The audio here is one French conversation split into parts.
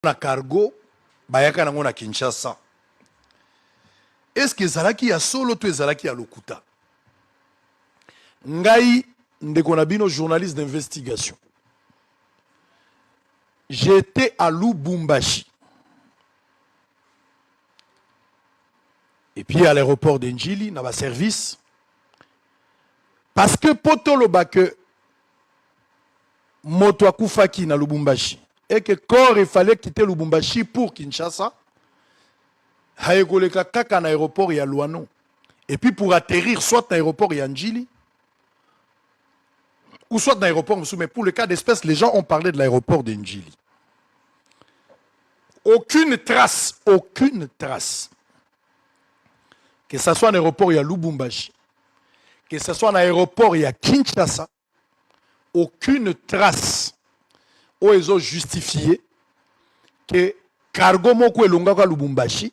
na cargo bayaka nango na Kinshasa. Est-ce que ezalaki ya solo to ezalaki ya lokuta? Ngai ndeko na bino journaliste d'investigation. J'étais à Lubumbashi. Et puis à l'aéroport d'Enjili, dans ma service. Parce que Potolo Bake moto akufaki na Lubumbashi. Et que corps il fallait quitter Lubumbashi pour Kinshasa. Haegoleka kaka na aéroport ya Luano. Et puis pour atterrir soit dans l'aéroport ya Njili ou soit dans l'aéroport, mais pour le cas d'espèce, les gens ont parlé de l'aéroport d'Enjili. Aucune trace. Que ce soit un aéroport ya Lubumbashi, que ce soit un aéroport ya Kinshasa, aucune trace où ils ont justifié que cargo moko elongaka Lubumbashi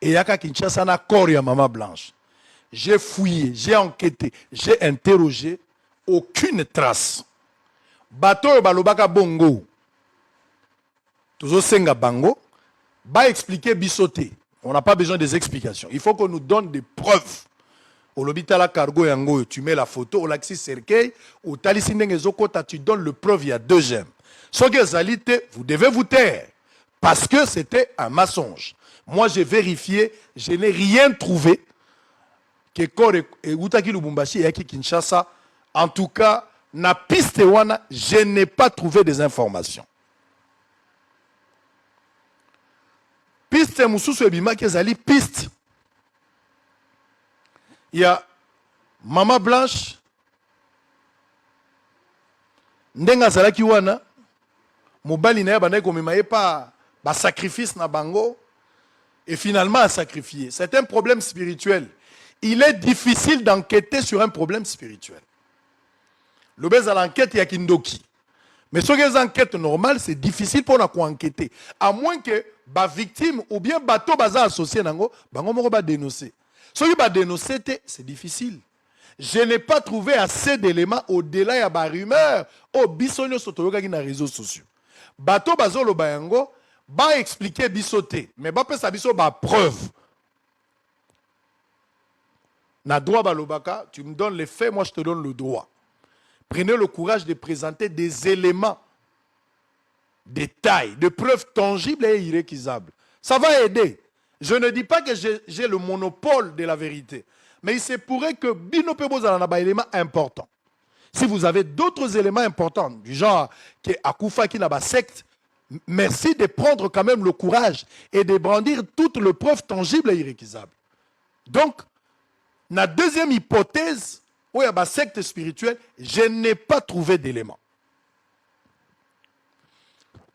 et yaka Kinshasa na corps ya Maman Blanche. J'ai fouillé, j'ai enquêté, j'ai interrogé, aucune trace. Bateau balobaka bongo. Toujours senga bango, ba expliquer bisoté. On n'a pas besoin des explications. Il faut qu'on nous donne des preuves. Au l'hôpital cargo yango, tu mets la photo, au laxi cercueil, au talisindeng ezokota, tu donnes le preuve, il y a 2 gemmes. Ce que zalité, vous devez vous taire. Parce que c'était un mensonge. Moi, j'ai vérifié, je n'ai rien trouvé. Que Kore et Utaki Lubumbashi et Yaki Kinshasa, en tout cas, na piste wana, je n'ai pas trouvé des informations. Piste Moussousou Ebima Kezali, piste. Il y a Maman Blanche, Ndenga Zalaki wana, Mobali na yabana komimaye pa ba sacrifice na bango, et finalement à sacrifier. C'est un problème spirituel. Il est difficile d'enquêter sur un problème spirituel. Le baiser à l'enquête, il y a Kindoki. Mais sur les enquêtes normales, c'est difficile pour nous enquêter. À moins que la victime ou bien bateau baza associé nango, bango moko ba dénoncer. Ce qui va dénoncer, c'est difficile. Je n'ai pas trouvé assez d'éléments au-delà de la rumeur au bisonyo sotoyoka qui na réseaux sociaux. Bateau bazo lo bayango ba expliquer bisoté, mais ba pesa biso ba preuve. Na droit balobaka, tu me donnes les faits, moi je te donne le droit. Prenez le courage de présenter des éléments, des tailles, des preuves tangibles et irrécusables. Ça va aider. Je ne dis pas que j'ai le monopole de la vérité, mais il se pourrait que Bino Pebo a un élément important. Si vous avez d'autres éléments importants, du genre que Akoufa qui n'a pas secte, merci de prendre quand même le courage et de brandir toutes les preuves tangibles et irrécusables. Donc, la deuxième hypothèse, où il y a une secte spirituelle, je n'ai pas trouvé d'éléments.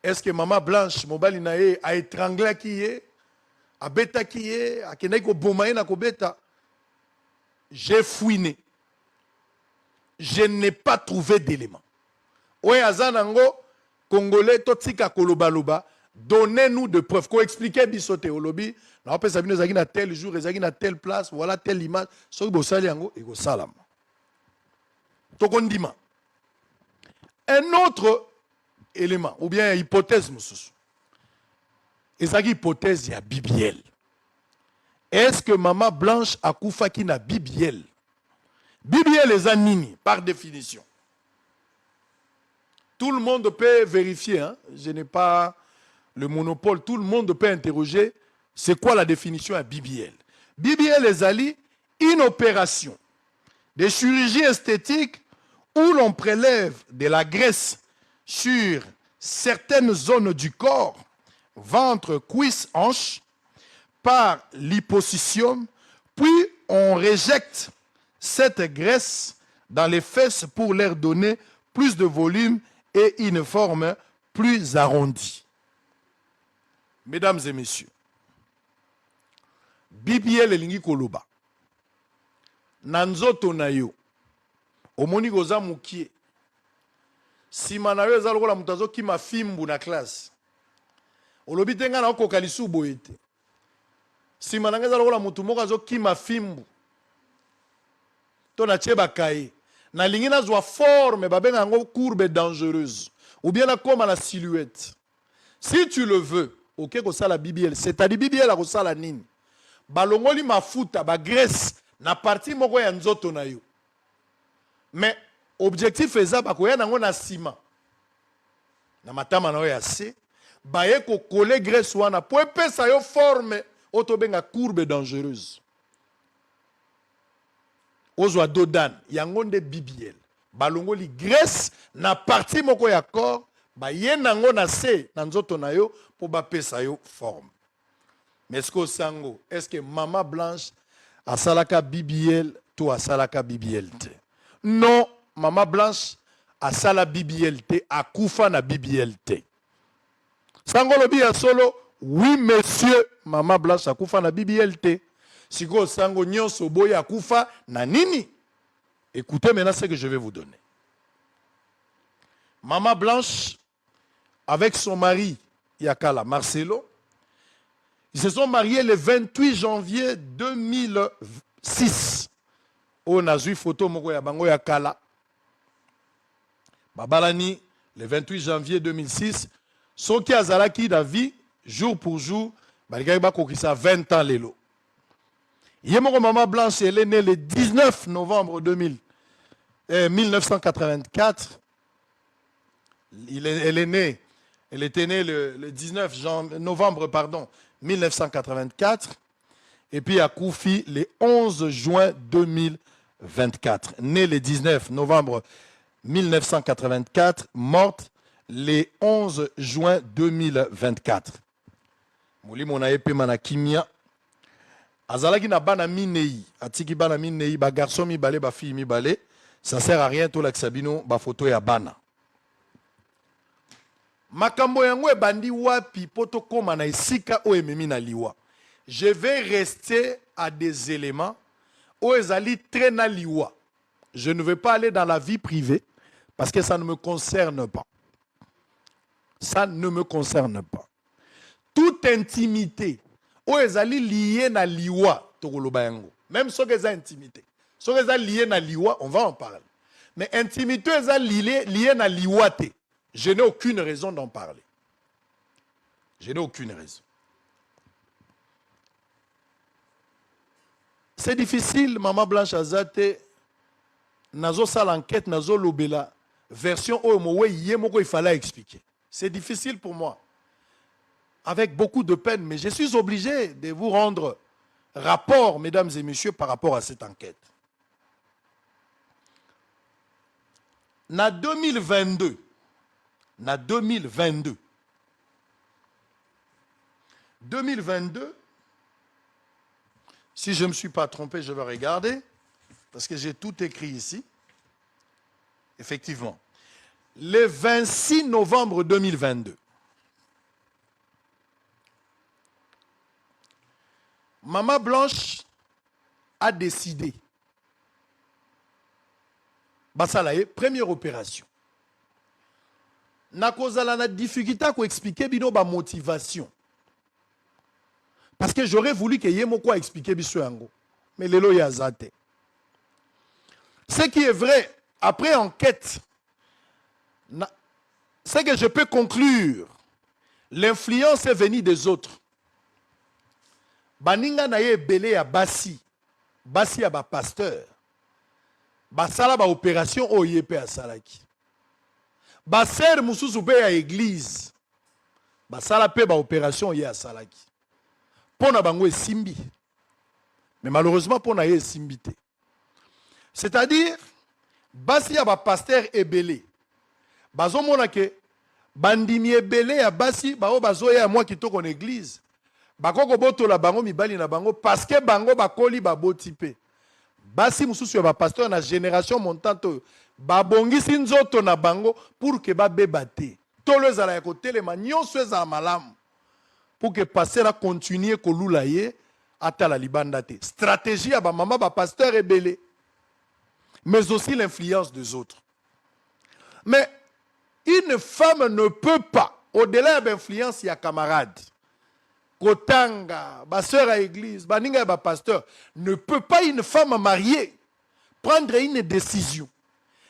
Est-ce que Maman Blanche, Mobali Nae, a étranglé qui est, a bêta qui est, a keneko bomaye na ko bêta? J'ai fouiné. Je n'ai pas trouvé d'éléments. Oui, Azanango, Congolais, Totsika Kolobaloba, donnez-nous de preuves. Qu'on explique bisoté au lobby. On peut savoir que tel jour, à telle place, voilà telle image. Ce qui est salam. Un autre élément, ou bien hypothèse, c'est une hypothèse ya Bibiel. Est-ce que Maman Blanche a koufaki na Bibiel? Bibiel est anini, par définition. Tout le monde peut vérifier. Hein? Je n'ai pas le monopole. Tout le monde peut interroger. C'est quoi la définition à BBL? BBL est ali, une opération de chirurgie esthétique où l'on prélève de la graisse sur certaines zones du corps, ventre, cuisse, hanche, par liposuction, puis on réjecte cette graisse dans les fesses pour leur donner plus de volume et une forme plus arrondie. Mesdames et messieurs, BBL elingi koloba. Nanzoto na yo. Omoni goza mukie. Sima na yo ezalokola mutazo ki mafimbu na classe. Olobi tenga na okokalisu boyete. Sima na ezalokola mutu moko azo ki mafimbu. To na cheba kai. Na lingi na zwa forme babenga ngo courbe dangereuse. Ou bien na koma la silhouette. Si tu le veux, ok, ko sala BBL, c'est-à-dire BBL a ko sala nini. Balongoli mafuta, ba graisse, na parti moko ya nzoto na yo. Mais objectif eza ba ko ya nango na ciment. Na matama na yo ya se, ba ye ko coller graisse wana po epesa yo forme otobenga courbe dangereuse. Ozwa dodan, yango nde BBL. Balongoli graisse na parti moko ya corps, ba ye nango na se na nzoto na yo po ba pesa yo forme. Mais est-ce que Mama Blanche a salaka BBL to a salaka BBL te? Non, Mama Blanche a sala BBL te, a kufa na BBL te. Sango lobi ya solo, oui monsieur, Mama Blanche a kufa na BBL te. Siko sango nyonso boya kufa na nini? Écoutez maintenant ce que je vais vous donner. Mama Blanche, avec son mari, Yakala Marcelo, ils se sont mariés le 28 janvier 2006. On a vu photo moko ya bango Yakala. Babalani, le 28 janvier 2006. Soki azalaki da vie, jour pour jour, balikaki bakokisa 20 ans lelo. Yemoko Mama Blanche, elle est née le 19 novembre 1984. Elle était née le 19 novembre 1984. Et puis à Koufi le 11 juin 2024. Née le 19 novembre 1984, morte le 11 juin 2024. Mouli monaye pe manakimia. Azalaki na bana minei, atiki bana minei, ba garçon mi balé, ba fille mi balé. Ça sert à rien tout l'axabino, ba photo ya bana. Makambo yango ebandi wapi poto koma na esika o ememi na liwa. Je vais rester à des éléments où ezali très na liwa. Je ne vais pas aller dans la vie privée parce que ça ne me concerne pas. Ça ne me concerne pas. Toute intimité où ezali lié na liwa tokoloba yango. Même ce que eza intimité. Ce que eza lié na liwa, on va en parler. Mais intimité eza lié na liwa te. Je n'ai aucune raison d'en parler. Je n'ai aucune raison. C'est difficile, Maman Blanche Azate, nazo sal enquête, nazo lobela, version Omowe, il fallait expliquer. C'est difficile pour moi. Avec beaucoup de peine, mais je suis obligé de vous rendre rapport, mesdames et messieurs, par rapport à cette enquête. Na 2022, na 2022, si je ne me suis pas trompé, je vais regarder, parce que j'ai tout écrit ici. Effectivement. Le 26 novembre 2022, Maman Blanche a décidé, Basalaye, première opération. Na kozala na difficulté à expliquer bino ba motivation. Parce que j'aurais voulu que yemo quoi expliquer biso yango. Mais lelo yazate. Ce qui est vrai, après enquête, c'est que je peux conclure. L'influence est venue des autres. Baninga na ye belé ya basi. Basi ya ba pasteur. Basala ba opération oyepe a salaki. Baser mususu pe ya église. Basala pe ba opération ya salaki. Pona bango esimbi. Mais malheureusement pona ye esimbi te. C'est-à-dire basi ya ba pasteur ebele. Bazo mona ke bandimi ebele ya basi bao bazo ya moi kitoko na église. Bakoko botola bango mibali na bango parce que bango bakoli baboti pe. Basi mususu ya ba pasteur na génération montante babongisi nzoto na bango pour que babeba te. Tolo ezala ya kotelema nyonso ezala malamu pour que pasteur a continuer kolula ye ata la libanda te. Stratégie ya ba mama ba pasteur ebele. Mais aussi l'influence des autres. Mais une femme ne peut pas, au-delà de l'influence, il y a camarade. Kotanga, ma soeur à l'église, baninga ba pasteur, ne peut pas une femme mariée prendre une décision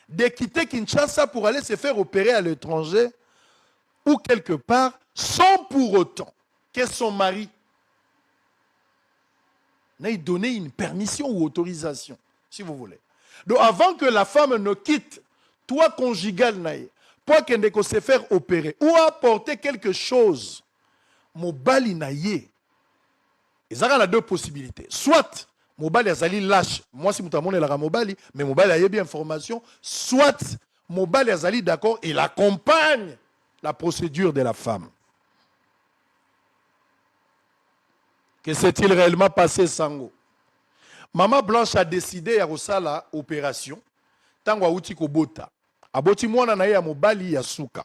de quitter Kinshasa pour aller se faire opérer à l'étranger ou quelque part sans pour autant que son mari n'ait donné une permission ou autorisation, si vous voulez. Donc avant que la femme ne quitte toi conjugal naïe, pour qu'elle ne se faire opérer ou apporter quelque chose, mobali naïe, il y a deux possibilités. Soit mobali azali lâche, moi si moutamon est la mobali, mais mobali a bien information, soit mobali azali d'accord, il accompagne la procédure de la femme. Que s'est-il réellement passé, Sango? Maman Blanche a décidé à faire l'opération. Tango auti kobota. Aboti mwana na ya mobali ya suka.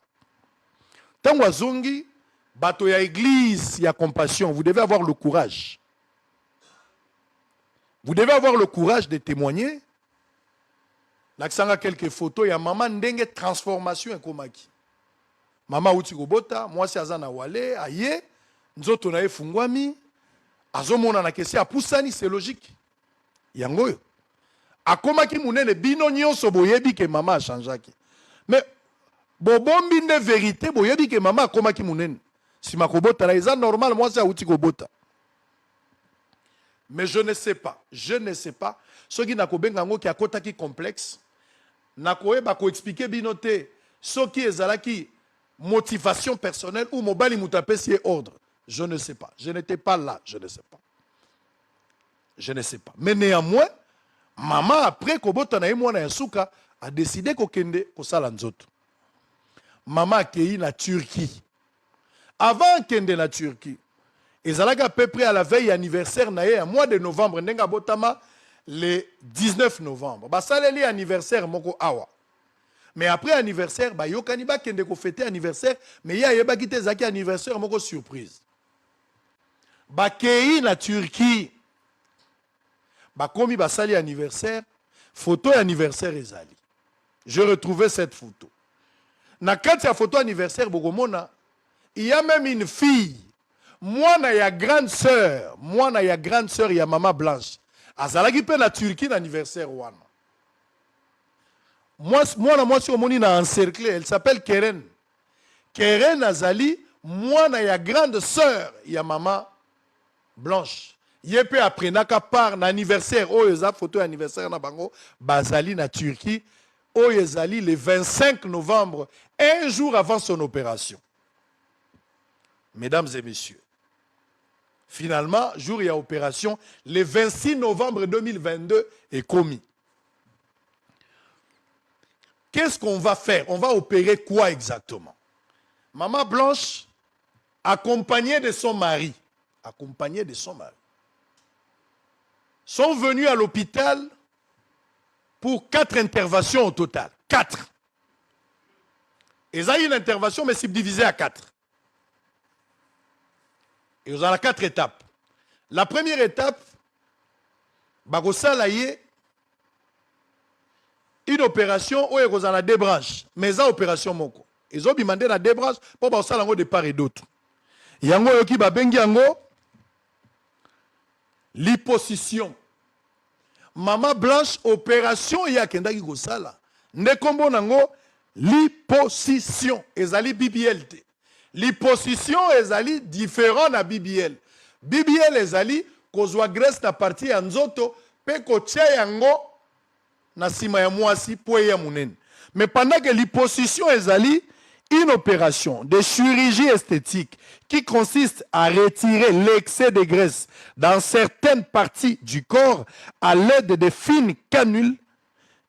Tango azongi, bato ya église ya compassion. Vous devez avoir le courage. Vous devez avoir le courage de témoigner. Naksanga quelques photos ya maman ndenge transformation ekomaki. Maman auti kobota, moi si azana wale, aye, nzoto na efungwami. Azomona na kesi apusani, c'est logique. Yangoyo. Akomaki munene bino nyonso boyebi ke mama a changeaki. Mais bobombi nde vérité boyebi ke mama akomaki munene. Si makobota la eza normal moi ça outi kobota. Mais je ne sais pas. Je ne sais pas. Soki nakobenga ngo ki akotaki complexe. Nakoyeba ko expliquer bino te soki ezalaki motivation personnelle ou mobali mutapesi ordre. Je ne sais pas. Je n'étais pas là. Je ne sais pas. Je ne sais pas. Mais néanmoins, maman, après Kobota na mwana ya suka, a décidé kokende kosala nzoto. Maman a accueilli na Turquie. Avant kende na Turquie, ezalaka à peu près à la veille anniversaire na ye, à mois de novembre, ndenga botama le 19 novembre. Basaleli anniversaire moko awa. Mais après anniversaire, ba yokani ba kende ko fêter anniversaire, mais ya yeba kite zaki anniversaire moko surprise. Ba kei na Turquie. Ba komi basali anniversaire, photo anniversaire ezali. Je retrouvais cette photo. Na kati ya photo anniversaire bogomona, il y a même une fille. Moi na ya grande sœur, ya maman Blanche. Azalaki pe na Turquie na anniversaire wana. Moi si omoni na encerclé, elle s'appelle Keren. Keren azali moi na ya grande sœur ya maman Blanche. Yepe après naka part na anniversaire oyoza photo anniversaire na bango bazali na Turquie oyezali le 25 novembre, un jour avant son opération. Mesdames et messieurs, finalement, jour et opération, le 26 novembre 2022 est commis. Qu'est-ce qu'on va faire? On va opérer quoi exactement? Maman Blanche, accompagnée de son mari, sont venus à l'hôpital pour 4 interventions au total. 4. Ils ont eu une intervention, mais c'est divisé à 4. Et ils ont 4 étapes. La première étape, Bagosalaye, une opération où ils ont 2 branches. Mais ça, opération moko. Ils ont demandé na 2 branches pour Bagosalaye de part et d'autre. Yango yoki babengi yango liposuction. Maman Blanche, opération ya kendaki kosala. Ne kombo nango liposuction. Ezali BBL te. Liposuction ezali différent na BBL. BBL ezali kozwa graisse na partie ya nzoto pe kotia yango na sima ya mwasi po ya munene. Mais pendant que liposuction ezali une opération de chirurgie esthétique qui consiste à retirer l'excès de graisse dans certaines parties du corps à l'aide de fines canules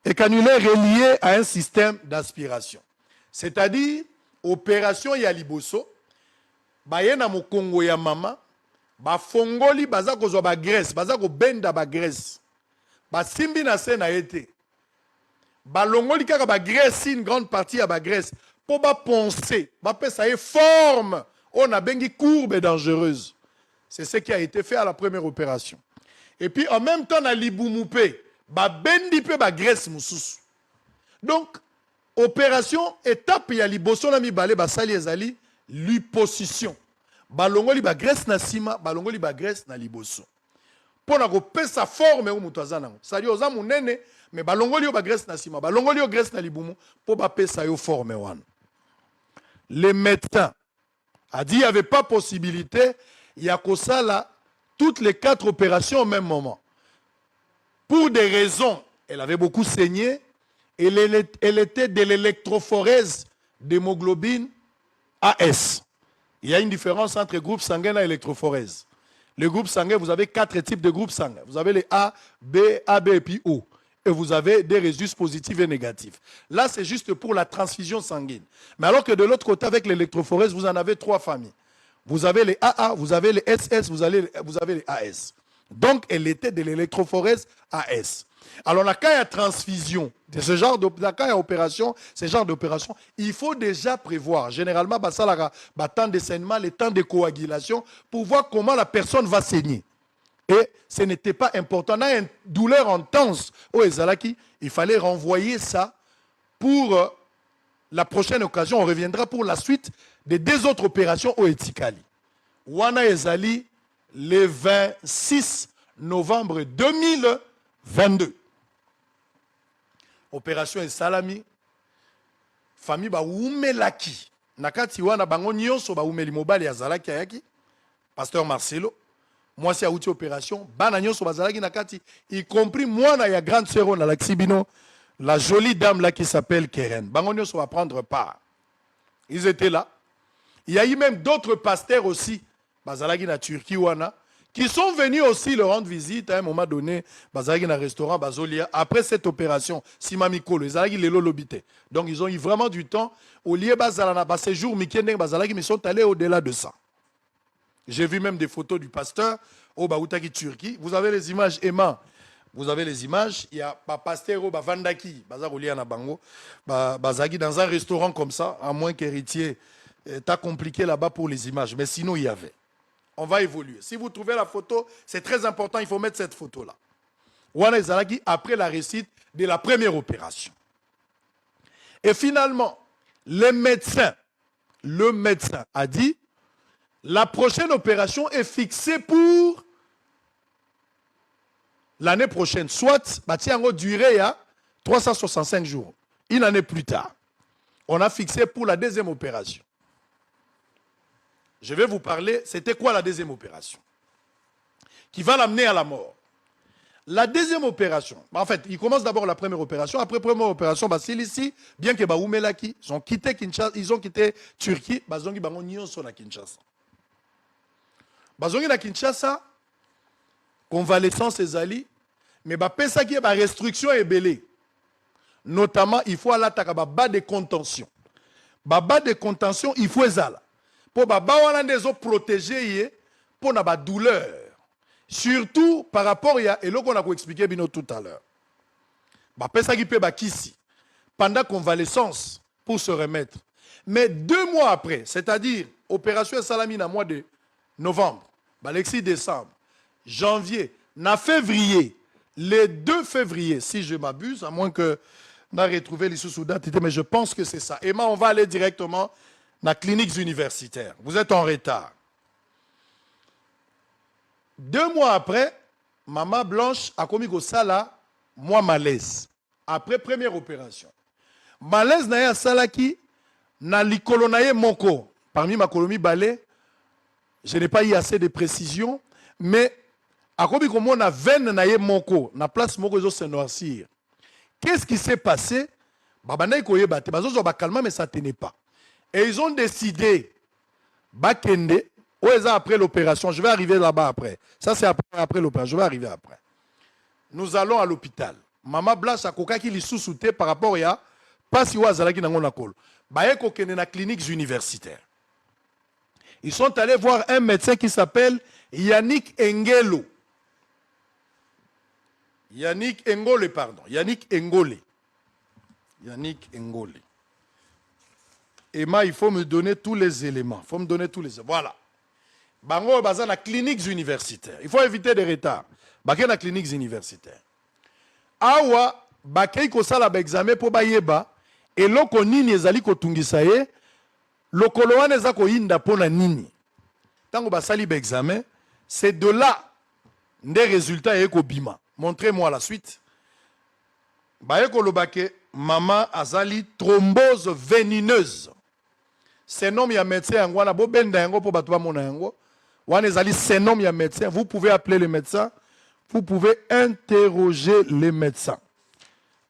et canulaires reliées à un système d'aspiration. C'est-à-dire, opération ya liboso, bayena mokongo ya mama, ba fongoli baza kozwa ba graisse, baza ko benda ba graisse. Ba simbi na se na ete. Ba longoli kaka ba graisse, une grande partie ya ba graisse. Pour ba poncer, ba pesa y forme, on a bengi courbe dangereuse. C'est ce qui a été fait à la première opération. Et puis en même temps, na liboumoupe, ba bendi pe ba graisse mousous. Donc, opération, étape ya liboso na mi balé, ba sali ezali, liposuction. Ba longoli ba graisse na sima, ba longoli ba graisse na liboso. Pour na ko pesa forme ou moutazana. Sali oza munene, mais ba longoli yo ba graisse na sima, ba longoli yo graisse na liboumu, pour ba pesa yo forme wana. les médecins a dit qu'il n'y avait pas possibilité, il y a que ça là, toutes les 4 opérations au même moment. Pour des raisons, elle avait beaucoup saigné, elle était de l'électrophorèse d'hémoglobine AS. Il y a une différence entre groupe sanguin et électrophorèse. Le groupe sanguin, vous avez 4 types de groupes sanguins. Vous avez les A, B, AB et puis O. Et vous avez des résultats positifs et négatifs. Là, c'est juste pour la transfusion sanguine. Mais alors que de l'autre côté, avec l'électrophorèse, vous en avez 3 familles. Vous avez les AA, vous avez les SS, vous avez les AS. Donc, elle était de l'électrophorèse AS. Alors, la cas de transfusion, de ce genre d'opération, ce genre d'opération, il faut déjà prévoir. Généralement, le temps de saignement, le temps de coagulation, pour voir comment la personne va saigner. Et ce n'était pas important. On a une douleur intense au Ezalaki. Il fallait renvoyer ça pour la prochaine occasion. On reviendra pour la suite des 2 autres opérations au Etikali. Wana Ezali, le 26 novembre 2022. Opération Esalami. Famille ba umelaki. Nakati wana bango nyonso ba umeli mobali Azalaki ayaki. Pasteur Marcelo. Moi, c'est outil opération. Banagnon sur Bazalaki Nakati, y compris moi, il y a grande sœur dans l'Axibino, la jolie dame là qui s'appelle Keren. Banagnon va prendre part. Ils étaient là. Il y a eu même d'autres pasteurs aussi, Bazalaki na Turquie wana, qui sont venus aussi leur rendre visite à un moment donné, Bazalaki na restaurant Bazolia, après cette opération, Simamikolo, Bazalaki les lolobité. Donc ils ont eu vraiment du temps. Au lieu Bazalana, séjour Mikendeng Bazalaki, mais ils sont allés au-delà de ça. J'ai vu même des photos du pasteur au Baoutaki, Turquie. Vous avez les images, Emma. Vous avez les images. Il y a un pasteur au Vandaki, Bango, Bazagi, dans un restaurant comme ça, à moins qu'héritier. T'as compliqué là-bas pour les images. Mais sinon, il y avait. On va évoluer. Si vous trouvez la photo, c'est très important, il faut mettre cette photo-là. Wana Zalagi, après la réussite de la première opération. Et finalement, le médecin a dit, la prochaine opération est fixée pour l'année prochaine. Soit, Batiango durée à 365 jours. Une année plus tard. On a fixé pour la deuxième opération. Je vais vous parler, c'était quoi la deuxième opération? Qui va l'amener à la mort. La deuxième opération, en fait, il commence d'abord la première opération. Après la première opération, ici, bien que Baoumelaki, ils ont quitté Kinshasa, ils ont quitté Turquie, Bazongi Bango Nyonso na Kinshasa. Bazongi na Kinshasa, convalescence ezali, mais pesa qui est restriction est belé. Notamment, il faut aller à bas de contention. Bas de contention, il faut ezala. Pour baba wana des autres protéger pour na ba douleur. Surtout par rapport à et qu'on a expliqué bino tout à l'heure. Pesa qui peut kisi pendant convalescence pour se remettre. Mais 2 mois après, c'est-à-dire opération Salami na mois de novembre, Alexis décembre, janvier, na février, le 2 février, si je m'abuse, à moins que on a retrouvé les sous-dates, mais je pense que c'est ça. Emma, on va aller directement dans les cliniques universitaires. Vous êtes en retard. 2 mois après, Maman Blanche a commis au sala, moi malaise. Après première opération. Malaise na ya salaki na likolo na ye moko. Parmi ma colonie balai, je n'ai pas eu assez de précision, mais à commis comme on a veine na ye moko, na place moko zo se noircir. Qu'est-ce qui s'est passé? Babana ikoye bate, bazo ba calma mais ça tenait pas. Et ils ont décidé bakende après l'opération, je vais arriver là-bas après. Ça, c'est après l'opération, je vais arriver après. Nous allons à l'hôpital. Maman Blanche a koka qui li sous-souté par rapport à pas si wazalaki nango nakolo. Baye kokene na cliniques universitaires. Ils sont allés voir un médecin qui s'appelle Yannick Engolo. Yannick Engole, pardon. Yannick Engole. Yannick Engole. Emma, il faut me donner tous les éléments. Il faut me donner tous les éléments. Voilà. Bango baza na cliniques universitaires. Il faut éviter des retards. Baké na cliniques universitaires. Awa bakei ko sala ba examen po bayeba eloko nini ezali ko tungisa ye lokolo wana eza ko yinda pona nini. Tango basali ba examen, c'est de là des résultats eko bima. Montrez-moi la suite. Baye ko lobake maman azali thrombose veineuse. Senom ya médecin yango wana bo benda yango po bato ba mona yango. Wana ezali senom ya médecin, vous pouvez appeler le médecin, vous pouvez interroger les médecins.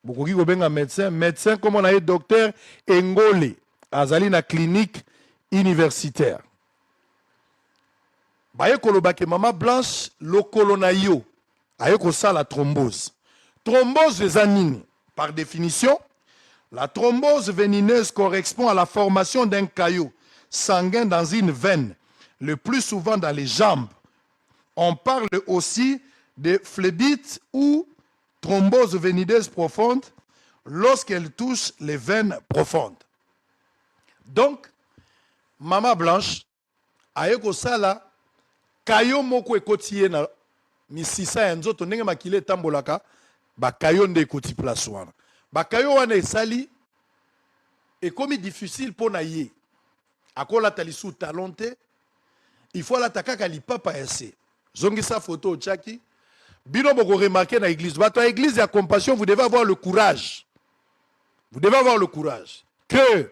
Bokoki ko benga médecin, médecin comme on a eu docteur Engole azali na clinique universitaire. Baye kolobake mama Blanche lokolo na yo aye ko sala thrombose. Thrombose eza nini? Par définition, la thrombose veineuse correspond à la formation d'un caillot sanguin dans une veine, le plus souvent dans les jambes. On parle aussi de phlébite ou thrombose veineuse profonde lorsqu'elle touche les veines profondes. Donc, Mama Blanche aye ko sala caillot moko ekotiye na misisa ya nzoto ndenge makile tambolaka ba caillot nde ekoti place wana. Ba caillot wana esali ekomi difficile pona ye. Akola talisu talonte, il faut la takaka lipapa ese. Zongisa photo chaki. Bino boko remarquer na église. Bato à église ya compassion, vous devez avoir le courage. Vous devez avoir le courage que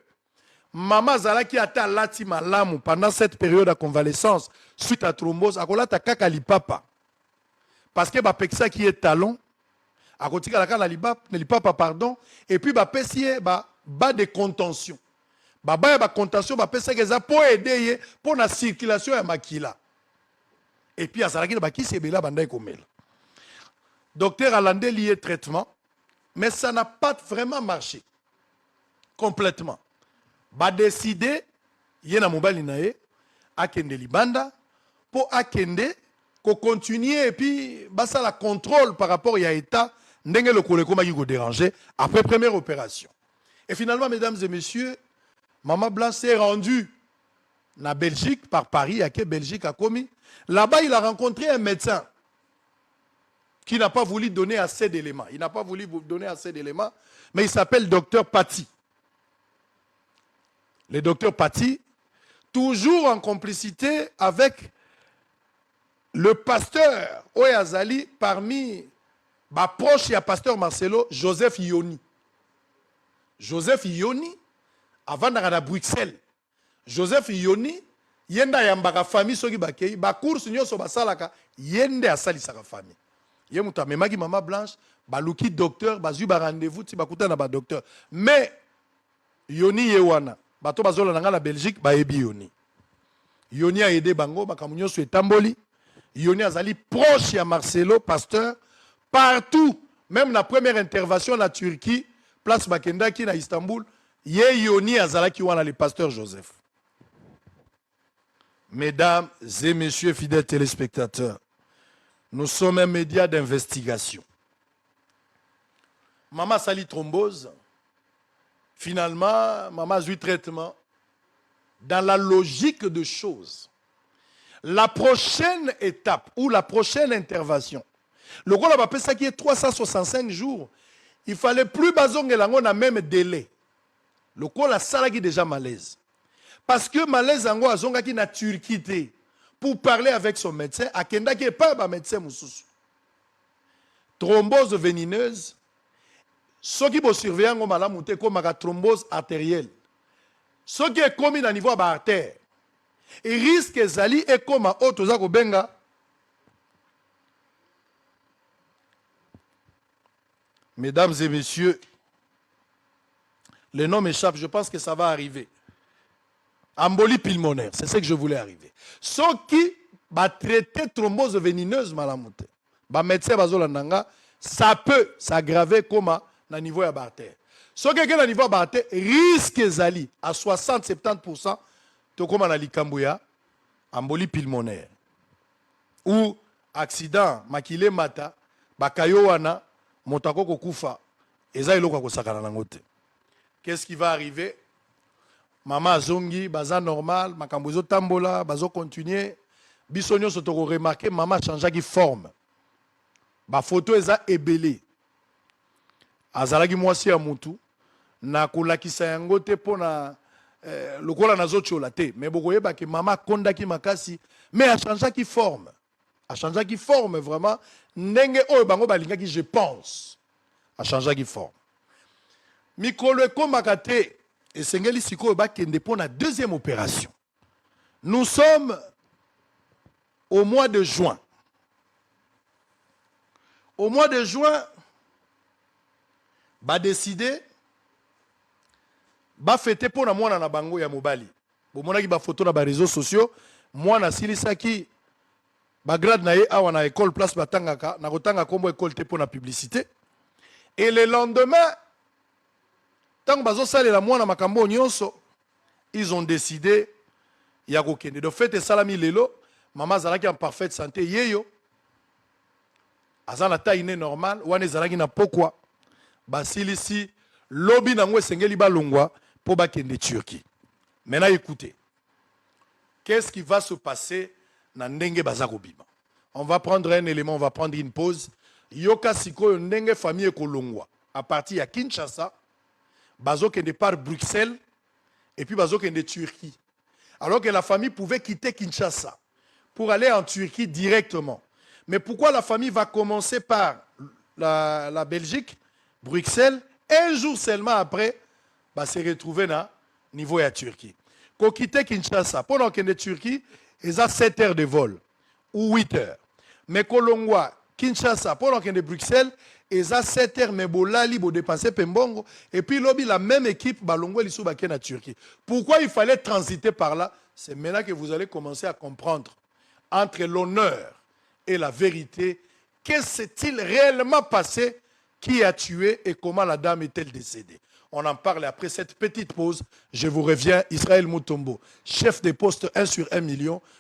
Maman Zalaki ata lati malamu pendant cette période de convalescence suite à thrombose, akola takaka lipapa. Parce que ba peksa qui est talon, akotika la kana lipapa pardon, et puis ba pesie ba de contention. Ba contention ba pesa que ça pour aider pour la circulation ya makila. Et puis azalaki ba ki sebela banda komela. Docteur Alandé lié traitement, mais ça n'a pas vraiment marché complètement. Ba décider yena mobali nae akende libanda pour akende ko continuer et puis basa la contrôle par rapport à état ndenge le koleko maki ko déranger après première opération. Et finalement mesdames et messieurs, Maman Blanche s'est rendue na Belgique par Paris à quel Belgique a commis. Là-bas il a rencontré un médecin qui n'a pas voulu donner assez d'éléments. Il n'a pas voulu vous donner assez d'éléments, mais il s'appelle docteur Paty. Le docteur Paty, toujours en complicité avec le pasteur Oyazali parmi les proches du pasteur Marcelo, Joseph Yoni. Joseph Yoni, avant d'aller à Bruxelles, Joseph Yoni, yenda yambaka famille soki bakei, ba course nyonso basalaka, yende asali sa famille. Yemuta memaki Mama Blanche, baluki docteur, bazu ba rendez-vous ti bakuta na ba docteur. Mais Yoni yewana bato bazola nanga la Belgique ba ebi Yoni. Yoni a aidé bango bakamunyo su etamboli. Yoni azali proche ya Marcelo pasteur partout, même la première intervention na Turquie, place Bakendaki na Istanbul, ye Yoni azalaki wana le pasteur Joseph. Mesdames et messieurs fidèles téléspectateurs, nous sommes un média d'investigation. Maman sali thrombose. Finalement, maman a eu traitement. Dans la logique de choses, la prochaine étape ou la prochaine intervention, le rôle a ça qui est 365 jours, il fallait plus bazonge lango na même délai. Le rôle a ça qui est déjà malaise. Parce que malaise ango azonga qui na Turquie pour parler avec son médecin, a kenda qui est pas ba médecin mususu. Thrombose veineuse. Ce qui peut surveiller c'est comme la thrombose artérielle. Ce qui est commis à niveau de l'artère. Et risque ezali est comme à autre zako benga. Mesdames et messieurs, le nom m'échappe, je pense que ça va arriver. Embolie pulmonaire, c'est ce que je voulais arriver. Ce qui va traiter thrombose veineuse malamute. Ba médecin bazolandanga, ça peut s'aggraver comme à niveau de l'artère. Ce qui est à niveau de l'artère, risque zali à 60-70%, to comme na likambuya, embolie pulmonaire. Ou accident, makile mata, bakayo wana, motako kokufa, eza iloko kosakana nangote. Qu'est-ce qui va arriver? Maman zongi, baza normal, makambozo tambola, bazo continuer. Bisonyo sotoko remarqué, maman changea qui forme. Ba photo eza ebele. Azalaki mwasi ya mutu na kolakisa yango te pona lokola nazo chola te mais bokoyeba ke mama kondaki makasi mais a changé qui forme. A changé qui forme vraiment ndenge oyo bango balingaki je pense. A changé qui forme. Mikolo ekomaka te Et Sengeli Siko Bakende pour la deuxième opération. Nous sommes au mois de juin. Au mois de juin, ba décider, ba fêter pour la mois na bango ya mobali. Bon monaki ba photo na ba réseaux sociaux, moi na silisaki ba grade na ye awa na école place batangaka, na kotanga kombo école te pour la publicité. Et le lendemain, tant bazo sale la mois na makambo nyonso, ils ont décidé ya kokende. De fait salami lelo, maman zalaki en parfaite santé yeyo. Azana taille normale, wane zalaki na pokwa. Basilisi lobi na ngwe sengeli balongwa pour bakende Turquie. Maintenant écoutez. Qu'est-ce qui va se passer na ndenge bazako bima? On va prendre un élément, on va prendre une pause. Yoka siko ndenge famille kolongwa à partir ya Kinshasa, bazokende par Bruxelles et puis bazokende Turquie. Alors que la famille pouvait quitter Kinshasa pour aller en Turquie directement. Mais pourquoi la famille va commencer par la Belgique, Bruxelles, un jour seulement après, va se retrouver dans le niveau de la Turquie. Quand on quitte Kinshasa, pendant qu'on est en Turquie, ils ont 7 heures de vol ou 8 heures. Mais Kolongwa, Kinshasa, pendant qu'on est à Bruxelles, ils ont 7 heures, mais bolali, bo dépasser Pembongo. Et puis, lobby, la même équipe, Balongwa, ils sont en Turquie. Pourquoi il fallait transiter par là? C'est maintenant que vous allez commencer à comprendre entre l'honneur et la vérité, qu'est-ce s'est-il réellement passé, qui a tué et comment la dame est-elle décédée. On en parle après cette petite pause. Je vous reviens, Israël Mutombo, chef des postes 1 sur 1 million.